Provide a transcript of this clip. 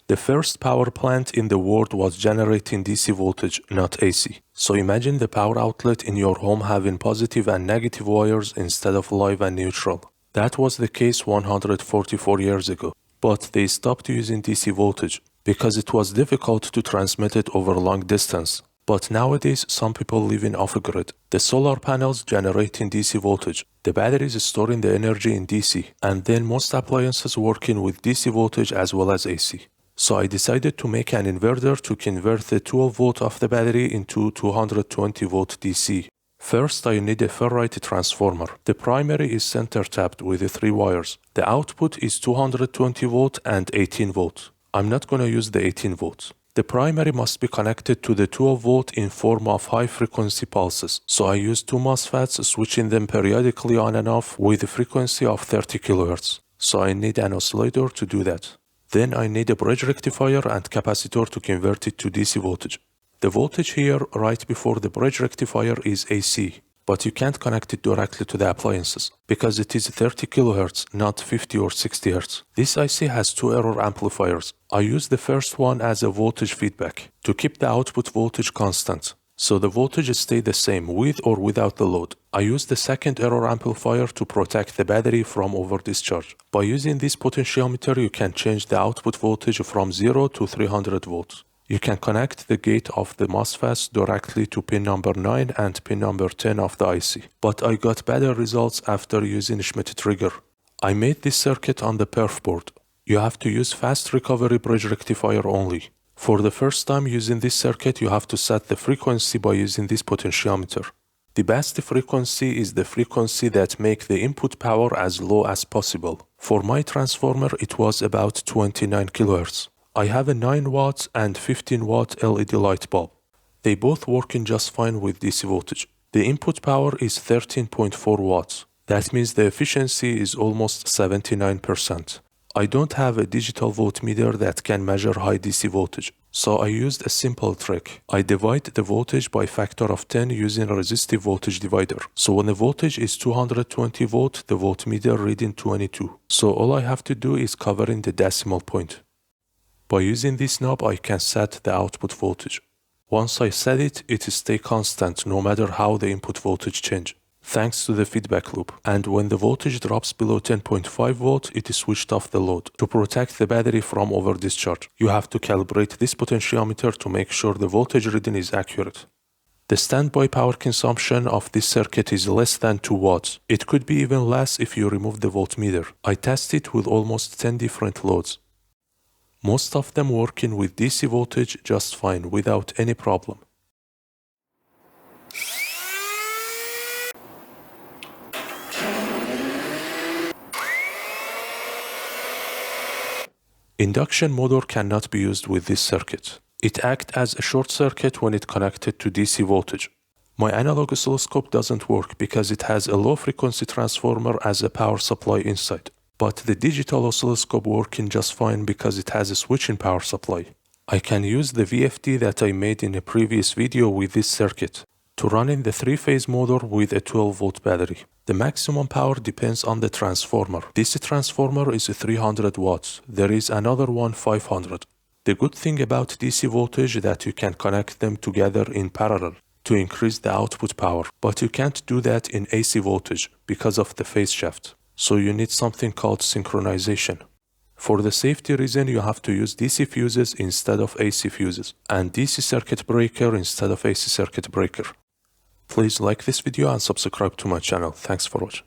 The first power plant in the world was generating DC voltage, not AC. So imagine the power outlet in your home having positive and negative wires instead of live and neutral. That was the case 144 years ago. But they stopped using DC voltage because it was difficult to transmit it over long distance. But nowadays, some people living off-grid. The solar panels generating DC voltage, the batteries storing the energy in DC, and then most appliances working with DC voltage as well as AC. So I decided to make an inverter to convert the 12 volt of the battery into 220 volt DC. First, I need a ferrite transformer. The primary is center tapped with 3 wires. The output is 220 volt and 18 volt. I'm not going to use the 18 volts. The primary must be connected to the 12 volt in form of high frequency pulses. So I use 2 MOSFETs, switching them periodically on and off with a frequency of 30 kHz. So I need an oscillator to do that. Then I need a bridge rectifier and capacitor to convert it to DC voltage. The voltage here right before the bridge rectifier is AC, but you can't connect it directly to the appliances because it is 30 kHz, not 50 or 60 Hz. This IC has 2 error amplifiers. I use the first one as a voltage feedback to keep the output voltage constant, so the voltage stays the same with or without the load. I use the second error amplifier to protect the battery from over-discharge. By using this potentiometer, you can change the output voltage from 0 to 300 volts. You can connect the gate of the MOSFETs directly to pin number 9 and pin number 10 of the IC. But I got better results after using Schmitt trigger. I made this circuit on the perf board. You have to use fast recovery bridge rectifier only. For the first time using this circuit, you have to set the frequency by using this potentiometer. The best frequency is the frequency that makes the input power as low as possible. For my transformer, it was about 29 kHz. I have a 9 watt and 15 watt LED light bulb. They both working just fine with DC voltage. The input power is 13.4 watts. That means the efficiency is almost 79%. I don't have a digital voltmeter that can measure high DC voltage, so I used a simple trick. I divide the voltage by factor of 10 using a resistive voltage divider. So when the voltage is 220 volt, the voltmeter reading 22. So all I have to do is cover in the decimal point. By using this knob, I can set the output voltage. Once I set it, it stays constant no matter how the input voltage change, thanks to the feedback loop. And when the voltage drops below 10.5 volt, it is switched off the load. To protect the battery from over-discharge, you have to calibrate this potentiometer to make sure the voltage reading is accurate. The standby power consumption of this circuit is less than 2 watts. It could be even less if you remove the voltmeter. I tested it with almost 10 different loads. Most of them working with DC voltage just fine without any problem. Induction motor cannot be used with this circuit. It acts as a short circuit when it connected to DC voltage. My analog oscilloscope doesn't work because it has a low frequency transformer as a power supply inside. But the digital oscilloscope working just fine because it has a switching power supply. I can use the VFD that I made in a previous video with this circuit to run in the 3-phase motor with a 12 volt battery. The maximum power depends on the transformer. This transformer is 300 watts. There is another one 500. The good thing about DC voltage is that you can connect them together in parallel to increase the output power. But you can't do that in AC voltage because of the phase shift. So you need something called synchronization. For the safety reason, you have to use DC fuses instead of AC fuses and DC circuit breaker instead of AC circuit breaker. Please like this video and subscribe to my channel. Thanks for watching.